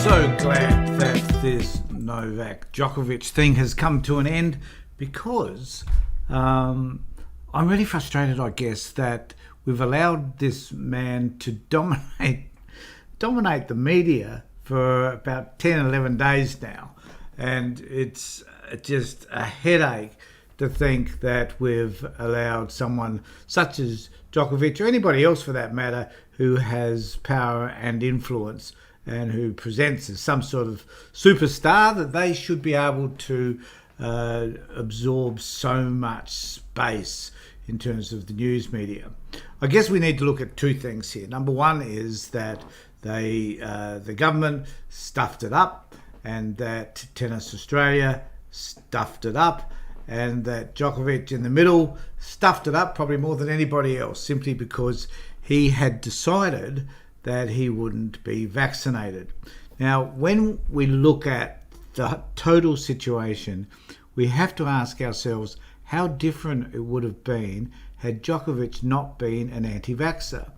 So glad that this Novak Djokovic thing has come to an end, because I'm really frustrated, I guess, that we've allowed this man to dominate the media for about 10, 11 days now. And it's just a headache to think that we've allowed someone such as Djokovic, or anybody else for that matter, who has power and influence and who presents as some sort of superstar, that they should be able to absorb so much space in terms of the news media. I guess we need to look at two things here. Number one is that the government stuffed it up, and that Tennis Australia stuffed it up, and that Djokovic in the middle stuffed it up probably more than anybody else, simply because he had decided that he wouldn't be vaccinated. Now, when we look at the total situation, we have to ask ourselves how different it would have been had Djokovic not been an anti-vaxxer.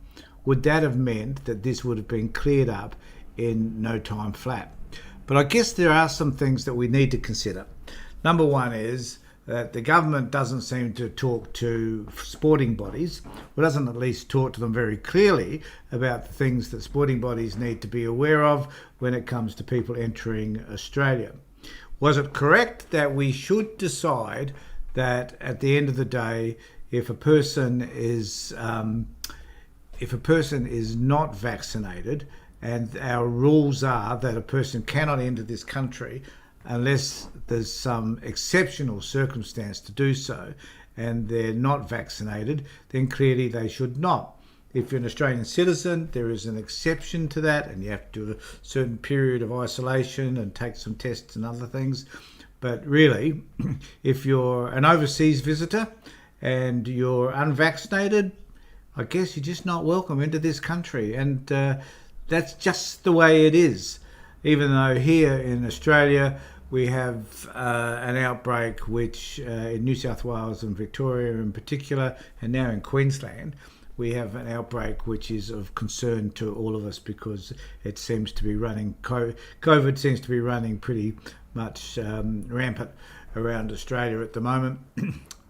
Would that have meant that this would have been cleared up in no time flat? But I guess there are some things that we need to consider. Number one is that the government doesn't seem to talk to sporting bodies, or doesn't at least talk to them very clearly about the things that sporting bodies need to be aware of when it comes to people entering Australia. Was it correct that we should decide that at the end of the day, if a person is not vaccinated, and our rules are that a person cannot enter this country unless there's some exceptional circumstance to do so, and they're not vaccinated, then clearly they should not. If you're an Australian citizen, there is an exception to that, and you have to do a certain period of isolation and take some tests and other things. But really, if you're an overseas visitor and you're unvaccinated, I guess you're just not welcome into this country. And that's just the way it is. Even though here in Australia we have an outbreak which in New South Wales and Victoria in particular, and now in Queensland, we have an outbreak which is of concern to all of us, because it seems to be running, COVID seems to be running pretty much rampant around Australia at the moment.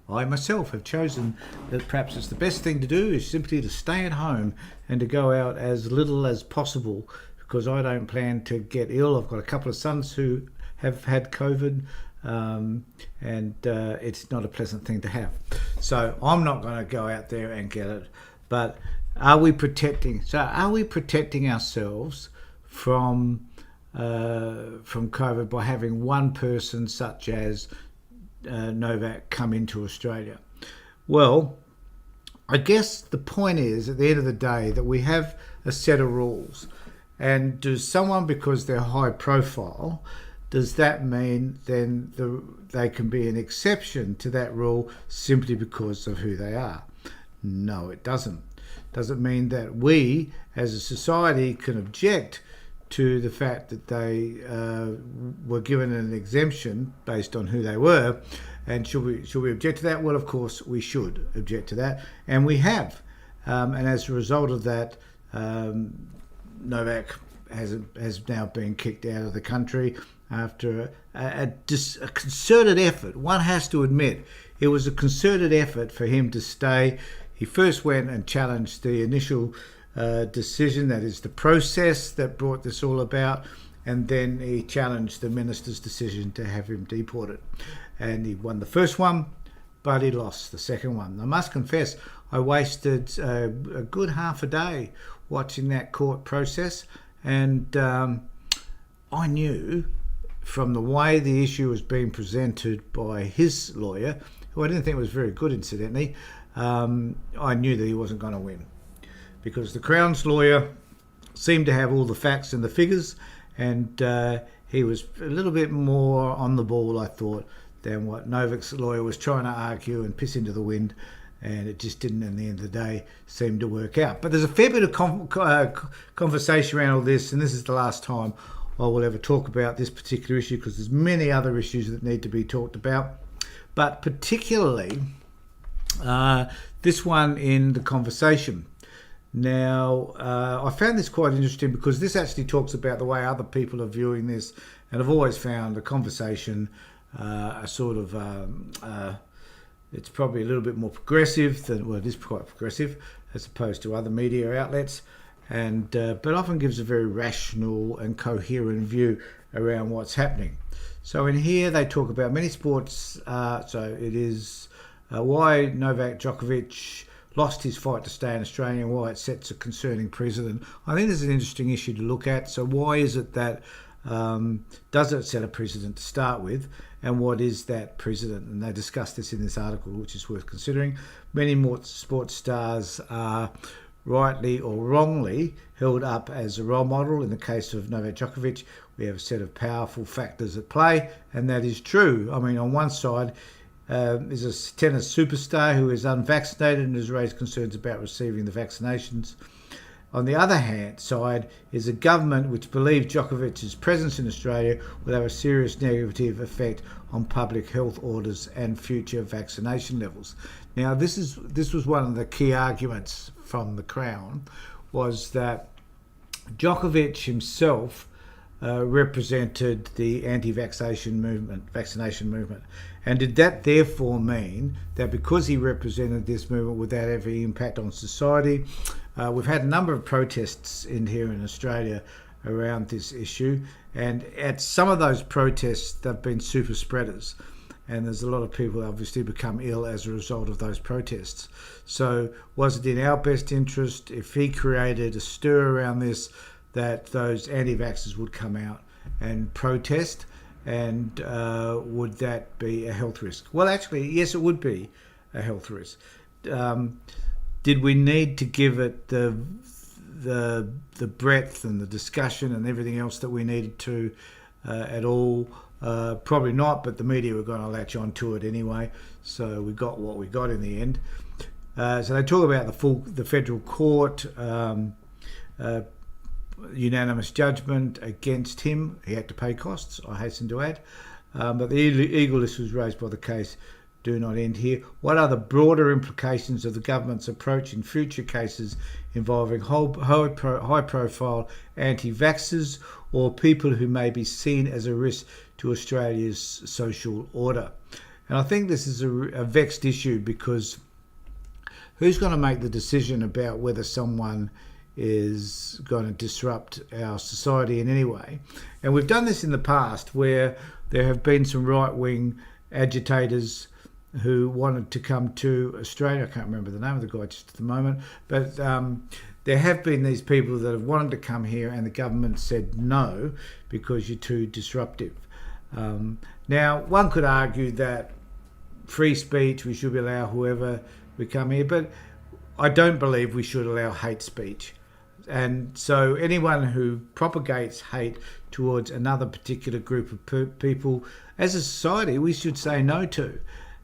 I myself have chosen that perhaps it's the best thing to do is simply to stay at home and to go out as little as possible, because I don't plan to get ill. I've got a couple of sons who have had COVID, and it's not a pleasant thing to have. So I'm not going to go out there and get it. But are we protecting ourselves from COVID by having one person such as Novak come into Australia? Well, I guess the point is, at the end of the day, that we have a set of rules. And does someone, because they're high profile, does that mean then they can be an exception to that rule simply because of who they are? No, it doesn't. Does it mean that we, as a society, can object to the fact that they were given an exemption based on who they were? And should we object to that? Well, of course, we should object to that, and we have. And as a result of that, Novak has now been kicked out of the country after a concerted effort. One has to admit, it was a concerted effort for him to stay. He first went and challenged the initial decision, that is the process that brought this all about, and then he challenged the minister's decision to have him deported. And he won the first one, but he lost the second one. I must confess, I wasted a good half a day watching that court process, and I knew from the way the issue was being presented by his lawyer, who I didn't think was very good, incidentally, I knew that he wasn't going to win, because the Crown's lawyer seemed to have all the facts and the figures, and he was a little bit more on the ball, I thought, than what Novak's lawyer was trying to argue and piss into the wind, and it just didn't, in the end of the day, seem to work out. But there's a fair bit of conversation around all this, and this is the last time I will ever talk about this particular issue, because there's many other issues that need to be talked about, but particularly this one in the conversation. Now, I found this quite interesting because this actually talks about the way other people are viewing this, and I've always found the conversation a sort of it's probably a little bit more progressive than, well, it is quite progressive as opposed to other media outlets, and but often gives a very rational and coherent view around what's happening. So in here they talk about many sports. So it is why Novak Djokovic lost his fight to stay in Australia and why it sets a concerning precedent. I think this is an interesting issue to look at. So why is it that does it set a precedent to start with, and what is that precedent? And they discuss this in this article, which is worth considering. Many more sports stars are rightly or wrongly held up as a role model. In the case of Novak Djokovic, we have a set of powerful factors at play, and that is true. I mean, on one side is a tennis superstar who is unvaccinated and has raised concerns about receiving the vaccinations. On the other hand side is a government which believes Djokovic's presence in Australia will have a serious negative effect on public health orders and future vaccination levels. Now, this was one of the key arguments from the Crown, was that Djokovic himself represented the anti-vaccination movement, and did that therefore mean that because he represented this movement, would that have any impact on society? We've had a number of protests here in Australia around this issue, and at some of those protests they've been super spreaders, and there's a lot of people obviously become ill as a result of those protests. So was it in our best interest, if he created a stir around this, that those anti-vaxxers would come out and protest, and would that be a health risk? Well, actually, yes, it would be a health risk. Did we need to give it the breadth and the discussion and everything else that we needed to at all? Probably not, but the media were going to latch on to it anyway, so we got what we got in the end. So they talk about the federal court unanimous judgment against him. He had to pay costs, I hasten to add. But the legal issues raised by the case do not end here. What are the broader implications of the government's approach in future cases involving high-profile anti-vaxxers or people who may be seen as a risk to Australia's social order? And I think this is a vexed issue, because who's going to make the decision about whether someone is going to disrupt our society in any way? And we've done this in the past, where there have been some right-wing agitators who wanted to come to Australia. I can't remember the name of the guy just at the moment, but there have been these people that have wanted to come here, and the government said no because you're too disruptive. Now, one could argue that free speech, we should allow whoever we come here, but I don't believe we should allow hate speech. And so anyone who propagates hate towards another particular group of people, as a society, we should say no to.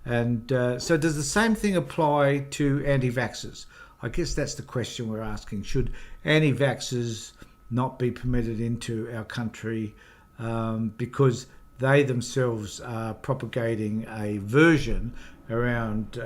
And so does the same thing apply to anti-vaxxers? I guess that's the question we're asking. Should anti-vaxxers not be permitted into our country because they themselves are propagating a version around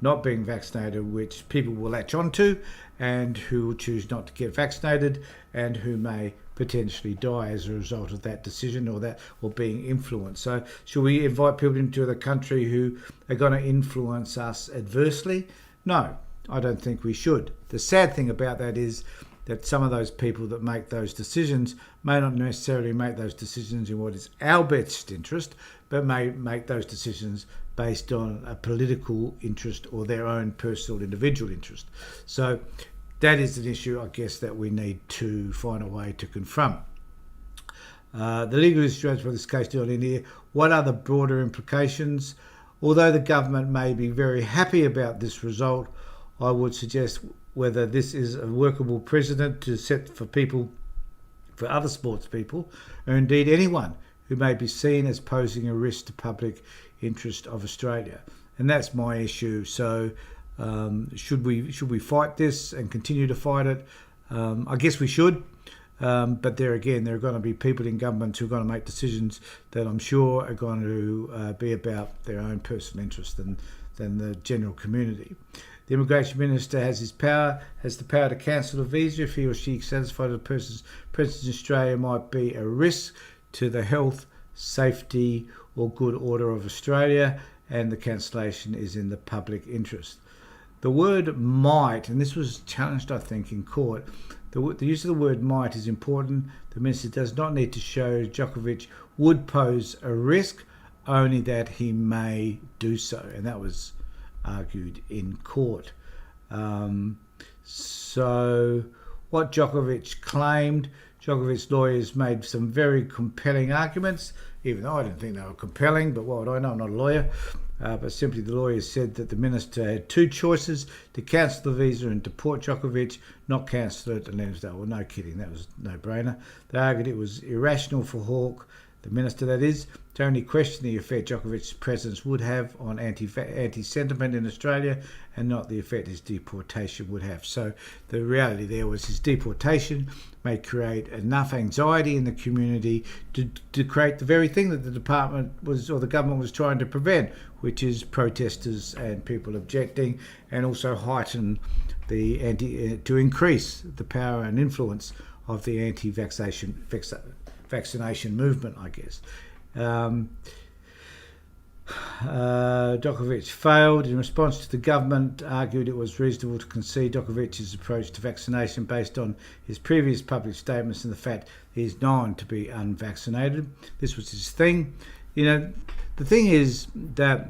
not being vaccinated, which people will latch onto, and who will choose not to get vaccinated, and who may potentially die as a result of that decision or being influenced? So should we invite people into the country who are going to influence us adversely? No, I don't think we should. The sad thing about that is that some of those people that make those decisions may not necessarily make those decisions in what is our best interest, but may make those decisions based on a political interest or their own personal individual interest. So that is an issue, I guess, that we need to find a way to confront. The legal issues for this case do not end here. What are the broader implications? Although the government may be very happy about this result, I would suggest whether this is a workable precedent to set for people, for other sports people, or indeed anyone who may be seen as posing a risk to public interest of Australia. And that's my issue. So should we fight this and continue to fight it? I guess we should. But there again, there are going to be people in government who are going to make decisions that I'm sure are going to be about their own personal interest than the general community. The immigration minister has the power to cancel a visa if he or she is satisfied that a person's presence in Australia might be a risk to the health, safety or good order of Australia, and the cancellation is in the public interest. The word might, and this was challenged I think in court, the use of the word might is important. The minister does not need to show Djokovic would pose a risk, only that he may do so, and that was argued in court. So what Djokovic claimed, Djokovic's lawyers made some very compelling arguments, even though I didn't think they were compelling, but what would I know? I'm not a lawyer. But simply the lawyers said that the minister had two choices: to cancel the visa and deport Djokovic, not cancel it and let him stay. Well, no kidding, that was a no-brainer. They argued it was irrational for Hawke, the minister that is, to only question the effect Djokovic's presence would have on anti-sentiment in Australia and not the effect his deportation would have. So the reality there was his deportation may create enough anxiety in the community to create the very thing that the department was, or the government was trying to prevent, which is protesters and people objecting, and also heighten to increase the power and influence of the anti-vaccination movement, I guess. Djokovic failed. In response to the government, argued it was reasonable to concede Djokovic's approach to vaccination based on his previous public statements and the fact he is known to be unvaccinated. This was his thing. The thing is that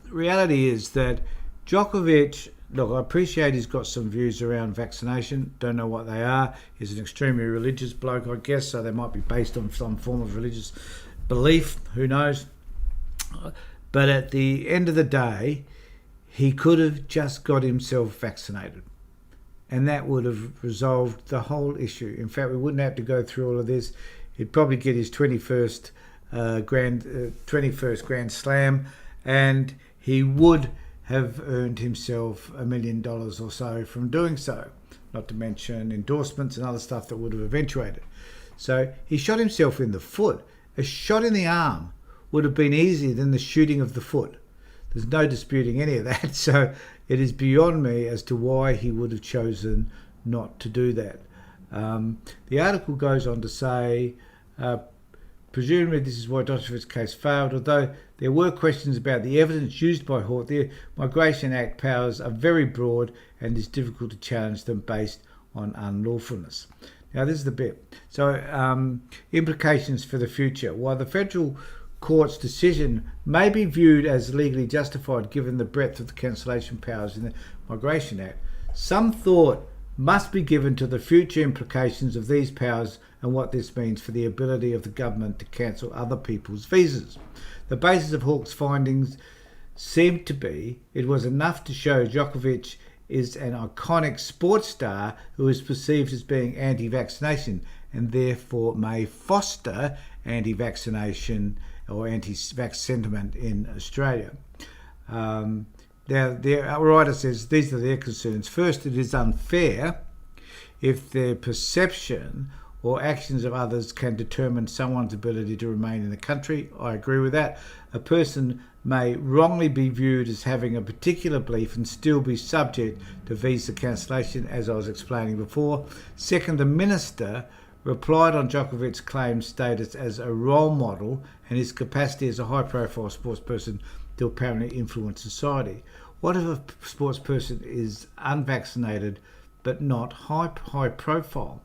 the reality is that Djokovic, look, I appreciate he's got some views around vaccination. Don't know what they are. He's an extremely religious bloke, I guess, so they might be based on some form of religious belief. Who knows? But at the end of the day, he could have just got himself vaccinated, and that would have resolved the whole issue. In fact, we wouldn't have to go through all of this. He'd probably get his 21st Grand Slam, and he would have earned himself $1 million or so from doing so, not to mention endorsements and other stuff that would have eventuated. So he shot himself in the foot. A shot in the arm would have been easier than the shooting of the foot. There's no disputing any of that. So it is beyond me as to why he would have chosen not to do that. The article goes on to say, presumably this is why Djokovic's case failed, although there were questions about the evidence used by Hawke. The Migration Act powers are very broad and it's difficult to challenge them based on unlawfulness. Now this is the bit. So implications for the future. While the federal court's decision may be viewed as legally justified given the breadth of the cancellation powers in the Migration Act, some thought must be given to the future implications of these powers and what this means for the ability of the government to cancel other people's visas. The basis of Hawke's findings seemed to be it was enough to show Djokovic is an iconic sports star who is perceived as being anti-vaccination and therefore may foster anti-vaccination or anti-vax sentiment in Australia. Now, the writer says these are their concerns. First, it is unfair if their perception or actions of others can determine someone's ability to remain in the country. I agree with that. A person may wrongly be viewed as having a particular belief and still be subject to visa cancellation, as I was explaining before. Second, the minister replied on Djokovic's claimed status as a role model and his capacity as a high-profile sportsperson to apparently influence society. What if a sportsperson is unvaccinated but not high profile?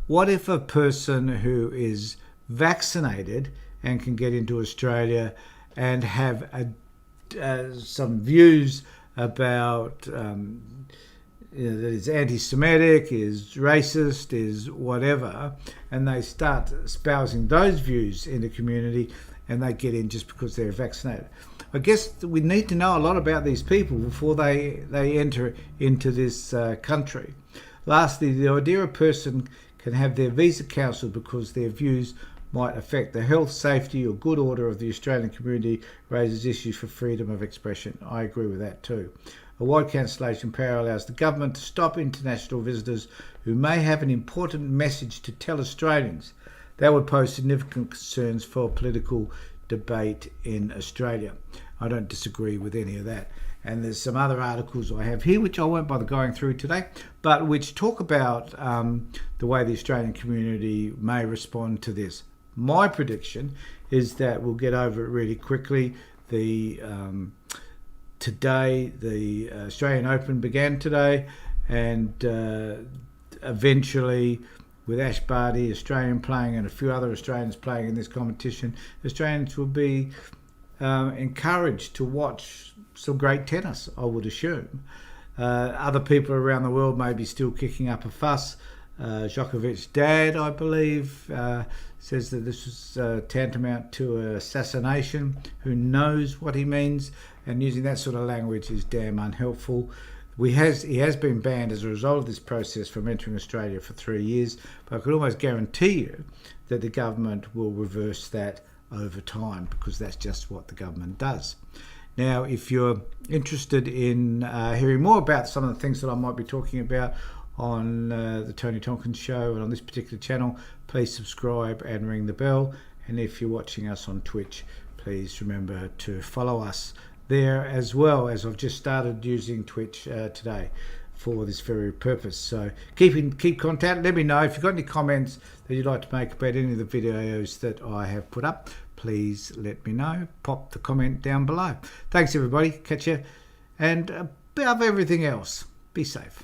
What if a person who is vaccinated and can get into Australia and have some views about that is anti-Semitic, is racist, is whatever, and they start espousing those views in the community and they get in just because they're vaccinated? I guess we need to know a lot about these people before they enter into this country. Lastly, the idea a person can have their visa cancelled because their views might affect the health, safety or good order of the Australian community raises issues for freedom of expression. I agree with that too. A wide cancellation power allows the government to stop international visitors who may have an important message to tell Australians. That would pose significant concerns for political debate in Australia. I don't disagree with any of that. And there's some other articles I have here which I won't bother going through today, but which talk about the way the Australian community may respond to this. My prediction is that we'll get over it really quickly. Today, the Australian Open began today, and eventually, with Ash Barty, Australian playing, and a few other Australians playing in this competition, Australians will be encouraged to watch some great tennis, I would assume. Other people around the world may be still kicking up a fuss. Djokovic's dad, I believe, says that this was tantamount to an assassination. Who knows what he means? And using that sort of language is damn unhelpful. He has been banned as a result of this process from entering Australia for 3 years, but I could almost guarantee you that the government will reverse that over time, because that's just what the government does. Now, if you're interested in hearing more about some of the things that I might be talking about on the Tony Tompkins Show and on this particular channel, please subscribe and ring the bell. And if you're watching us on Twitch, please remember to follow us there as well, as I've just started using Twitch today for this very purpose. So keep contact. Let me know if you've got any comments that you'd like to make about any of the videos that I have put up. Please let me know. Pop the comment down below. Thanks everybody. Catch you. And above everything else, be safe.